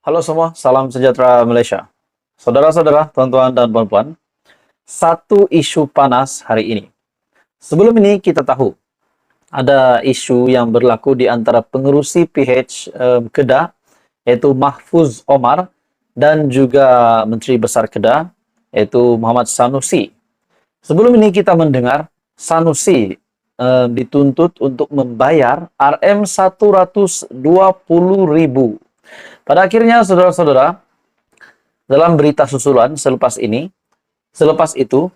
Halo semua, salam sejahtera Malaysia. Saudara-saudara, tuan-tuan dan puan-puan, satu isu panas hari ini. Sebelum ini kita tahu ada isu yang berlaku di antara pengerusi PH Kedah, yaitu Mahfuz Omar, dan juga Menteri Besar Kedah, yaitu Muhammad Sanusi. Sebelum ini kita mendengar Sanusi dituntut untuk membayar RM120.000. Pada akhirnya, saudara-saudara, dalam berita susulan selepas itu,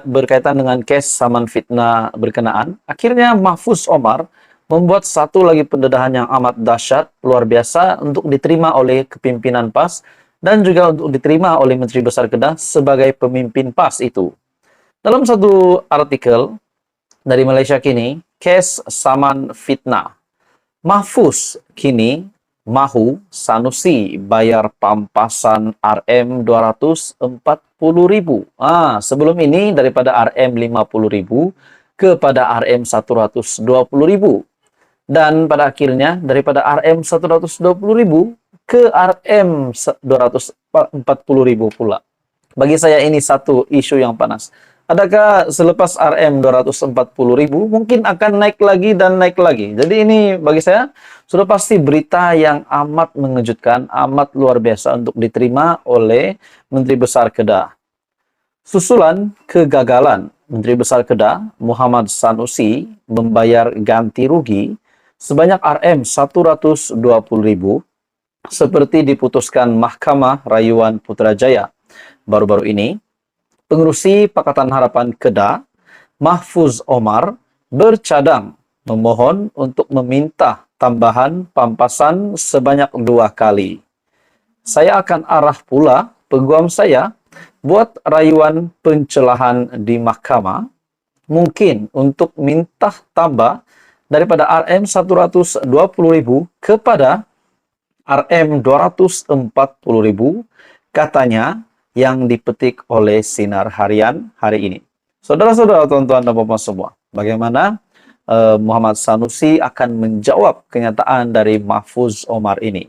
berkaitan dengan case saman fitnah berkenaan, akhirnya Mahfuz Omar membuat satu lagi pendedahan yang amat dahsyat, luar biasa untuk diterima oleh kepimpinan PAS dan juga untuk diterima oleh Menteri Besar Kedah sebagai pemimpin PAS itu. Dalam satu artikel dari Malaysia Kini, case saman fitnah. Mahfuz kini mahu Sanusi bayar pampasan RM240.000. Sebelum ini daripada RM50.000 kepada RM120.000. Dan pada akhirnya daripada RM120.000 ke RM240.000 pula. Bagi saya ini satu isu yang panas. Adakah selepas RM240.000 mungkin akan naik lagi dan naik lagi. Jadi ini bagi saya sudah pasti berita yang amat mengejutkan, amat luar biasa untuk diterima oleh Menteri Besar Kedah. Susulan kegagalan Menteri Besar Kedah, Muhammad Sanusi, membayar ganti rugi sebanyak RM120.000 seperti diputuskan Mahkamah Rayuan Putrajaya baru-baru ini. Pengerusi Pakatan Harapan Kedah, Mahfuz Omar, bercadang memohon untuk meminta tambahan pampasan sebanyak 2 kali. Saya akan arah pula peguam saya buat rayuan pencelahan di mahkamah, mungkin untuk minta tambah daripada RM120.000 kepada RM240.000, katanya yang dipetik oleh Sinar Harian hari ini. Saudara-saudara, tuan-tuan dan puan-puan semua, bagaimana Muhammad Sanusi akan menjawab kenyataan dari Mahfuz Omar ini?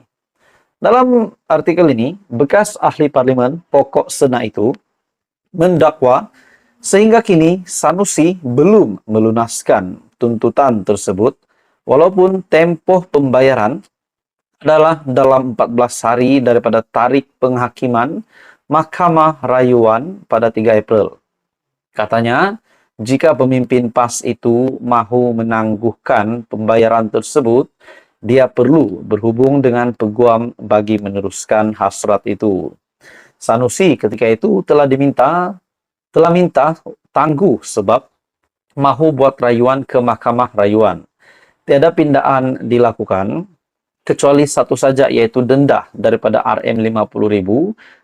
Dalam artikel ini, bekas ahli parlimen pokok Sena itu mendakwa sehingga kini Sanusi belum melunaskan tuntutan tersebut walaupun tempoh pembayaran adalah dalam 14 hari daripada tarikh penghakiman Mahkamah Rayuan pada 3 April. Katanya, jika pemimpin PAS itu mahu menangguhkan pembayaran tersebut, dia perlu berhubung dengan peguam bagi meneruskan hasrat itu. Sanusi ketika itu telah minta tangguh sebab mahu buat rayuan ke Mahkamah Rayuan. Tiada pindaan dilakukan kecuali satu saja, yaitu denda daripada RM50.000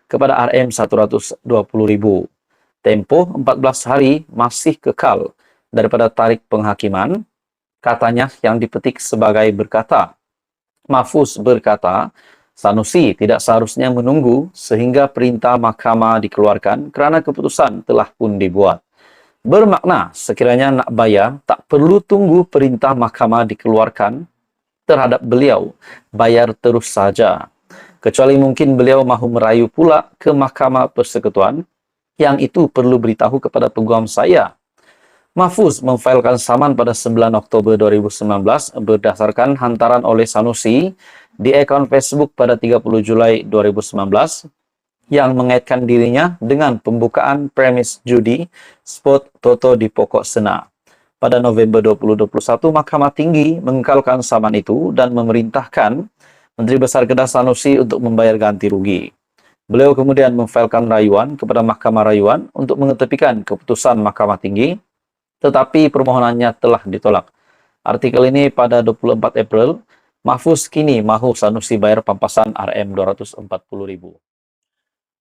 kepada RM120.000. Tempoh 14 hari masih kekal daripada tarikh penghakiman, katanya yang dipetik sebagai berkata. Mahfuz berkata, Sanusi tidak seharusnya menunggu sehingga perintah mahkamah dikeluarkan kerana keputusan telah pun dibuat. Bermakna sekiranya nak bayar, tak perlu tunggu perintah mahkamah dikeluarkan terhadap beliau, bayar terus saja. Kecuali mungkin beliau mahu merayu pula ke Mahkamah Persekutuan, yang itu perlu beritahu kepada peguam saya. Mahfuz memfailkan saman pada 9 Oktober 2019 berdasarkan hantaran oleh Sanusi di akaun Facebook pada 30 Julai 2019 yang mengaitkan dirinya dengan pembukaan premis judi spot Toto di Pokok Sena. Pada November 2021, Mahkamah Tinggi mengekalkan saman itu dan memerintahkan Menteri Besar Kedah Sanusi untuk membayar ganti rugi. Beliau kemudian memfailkan rayuan kepada Mahkamah Rayuan untuk mengetepikan keputusan Mahkamah Tinggi, tetapi permohonannya telah ditolak. Artikel ini pada 24 April, Mahfuz kini mahu Sanusi bayar pampasan RM240.000.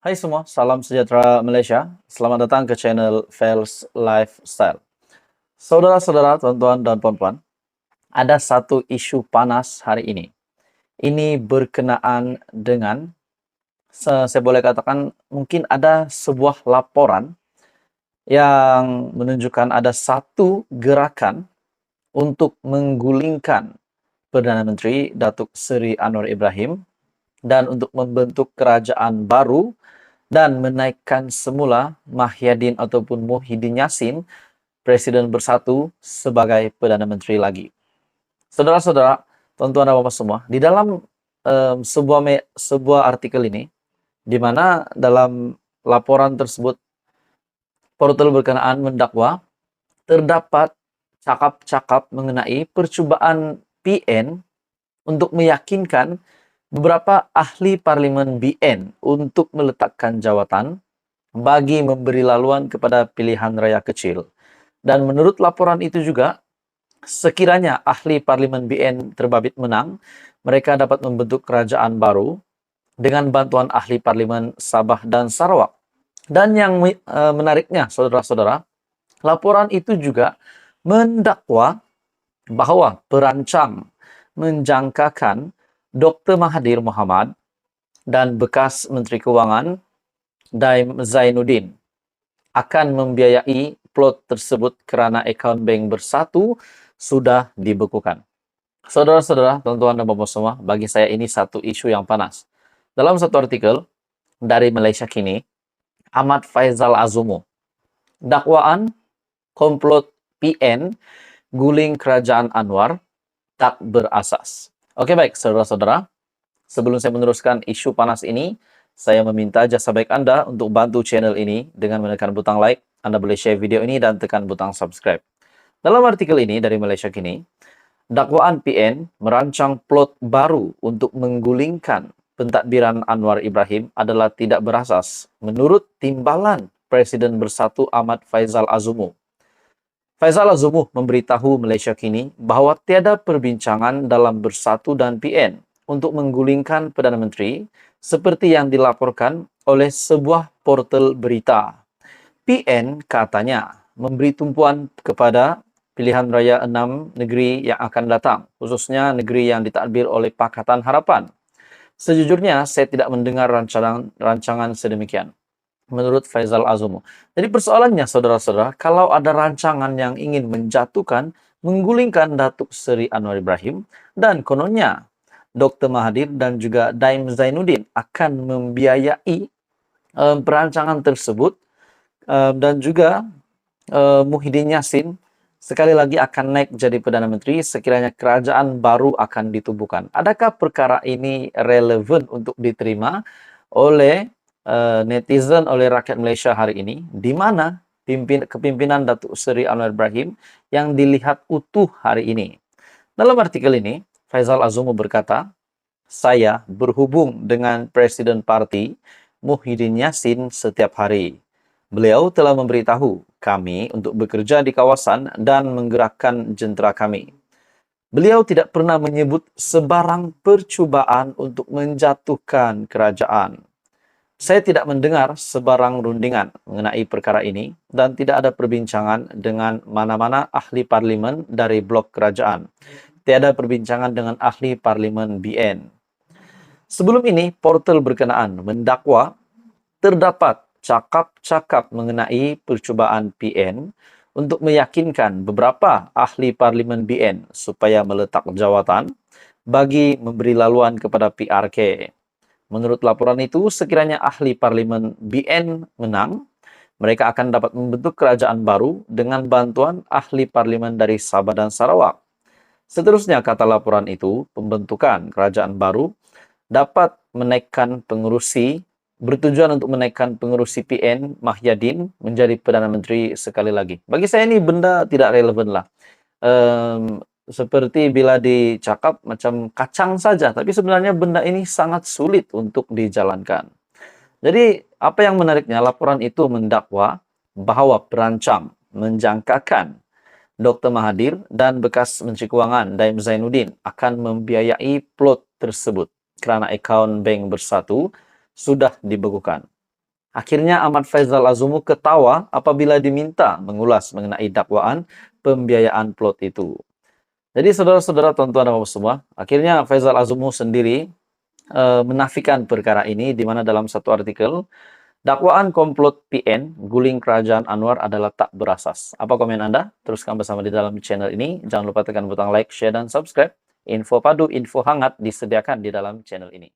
Hai semua, salam sejahtera Malaysia. Selamat datang ke channel Fels Lifestyle. Saudara-saudara, tuan-tuan dan puan-puan, ada satu isu panas hari ini. Ini berkenaan dengan, saya boleh katakan, mungkin ada sebuah laporan yang menunjukkan ada satu gerakan untuk menggulingkan Perdana Menteri Datuk Seri Anwar Ibrahim dan untuk membentuk kerajaan baru dan menaikkan semula Mahyadin ataupun Muhyiddin Yassin, Presiden Bersatu, sebagai Perdana Menteri lagi. Saudara-saudara, tuan-tuan dan bapak semua, di dalam sebuah artikel ini, di mana dalam laporan tersebut portal berkenaan mendakwa terdapat cakap-cakap mengenai percobaan PN untuk meyakinkan beberapa ahli parlimen BN untuk meletakkan jawatan bagi memberi laluan kepada pilihan raya kecil. Dan menurut laporan itu juga, sekiranya ahli parlimen BN terbabit menang, mereka dapat membentuk kerajaan baru dengan bantuan ahli parlimen Sabah dan Sarawak. Dan yang menariknya, saudara-saudara, laporan itu juga mendakwa bahwa perancang menjangkakan Dr. Mahathir Mohamad dan bekas Menteri Keuangan Daim Zainuddin akan membiayai plot tersebut kerana akaun bank Bersatu sudah dibekukan. Saudara-saudara, tuan-tuan dan bapak semua, bagi saya ini satu isu yang panas. Dalam satu artikel dari Malaysia Kini, Ahmad Faizal Azumu, dakwaan komplot PN guling kerajaan Anwar tak berasas. Oke, baik, saudara-saudara. Sebelum saya meneruskan isu panas ini, saya meminta jasa baik Anda untuk bantu channel ini dengan menekan butang like. Anda boleh share video ini dan tekan butang subscribe. Dalam artikel ini dari Malaysia Kini, dakwaan PN merancang plot baru untuk menggulingkan pentadbiran Anwar Ibrahim adalah tidak berasas menurut timbalan Presiden Bersatu Ahmad Faizal Azumu. Faizal Azumu memberitahu Malaysia Kini bahawa tiada perbincangan dalam Bersatu dan PN untuk menggulingkan Perdana Menteri seperti yang dilaporkan oleh sebuah portal berita. PN katanya memberi tumpuan kepada pilihan raya 6 negeri yang akan datang, khususnya negeri yang ditadbir oleh Pakatan Harapan. Sejujurnya, saya tidak mendengar rancangan sedemikian, menurut Faizal Azumu. Jadi persoalannya, saudara-saudara, kalau ada rancangan yang ingin menjatuhkan, menggulingkan Datuk Seri Anwar Ibrahim, dan kononnya Dr. Mahathir dan juga Daim Zainuddin akan membiayai perancangan tersebut, dan juga Muhyiddin Yassin sekali lagi akan naik jadi Perdana Menteri sekiranya kerajaan baru akan ditubuhkan. Adakah perkara ini relevan untuk diterima oleh netizen, oleh rakyat Malaysia hari ini, di mana kepimpinan Datuk Seri Anwar Ibrahim yang dilihat utuh hari ini? Dalam artikel ini, Faizal Azumu berkata, saya berhubung dengan Presiden Parti Muhyiddin Yassin setiap hari. Beliau telah memberitahu kami untuk bekerja di kawasan dan menggerakkan jentera kami. Beliau tidak pernah menyebut sebarang percubaan untuk menjatuhkan kerajaan. Saya tidak mendengar sebarang rundingan mengenai perkara ini dan tidak ada perbincangan dengan mana-mana ahli parlimen dari blok kerajaan. Tiada perbincangan dengan ahli parlimen BN. Sebelum ini, portal berkenaan mendakwa terdapat cakap-cakap mengenai percubaan PN untuk meyakinkan beberapa ahli parlimen BN supaya meletak jawatan bagi memberi laluan kepada PRK. Menurut laporan itu, sekiranya ahli parlimen BN menang, mereka akan dapat membentuk kerajaan baru dengan bantuan ahli parlimen dari Sabah dan Sarawak. Seterusnya, kata laporan itu, pembentukan kerajaan baru dapat bertujuan untuk menaikkan pengerusi PN Mahyadin menjadi Perdana Menteri sekali lagi. Bagi saya ini benda tidak relevan lah. Seperti bila dicakap macam kacang saja, tapi sebenarnya benda ini sangat sulit untuk dijalankan. Jadi apa yang menariknya, laporan itu mendakwa bahawa perancang menjangkakan Dr. Mahathir dan bekas Menteri Keuangan Daim Zainuddin akan membiayai plot tersebut kerana akaun bank Bersatu sudah dibekukan. Akhirnya Ahmad Faizal Azumu ketawa apabila diminta mengulas mengenai dakwaan pembiayaan plot itu. Jadi saudara-saudara, tuan-tuan dan bapak semua, akhirnya Faizal Azumu sendiri menafikan perkara ini, di mana dalam satu artikel, dakwaan komplot PN guling kerajaan Anwar adalah tak berasas. Apa komen Anda? Teruskan bersama di dalam channel ini. Jangan lupa tekan butang like, share, dan subscribe. Info padu, info hangat disediakan di dalam channel ini.